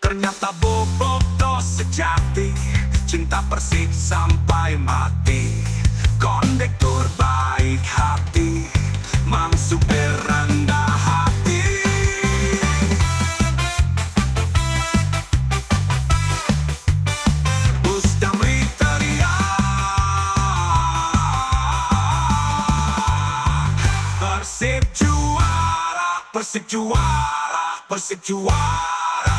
Ternyata bobotoh sejati, cinta Persib sampai mati. Kondektur baik hati, Mamsu berendah hati. Bus Damri teriak, Persib juara, Persib juara, Persib juara.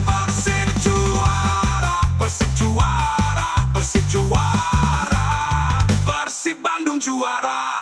Persib juara, Persib juara, Persib juara, Persib Bandung juara.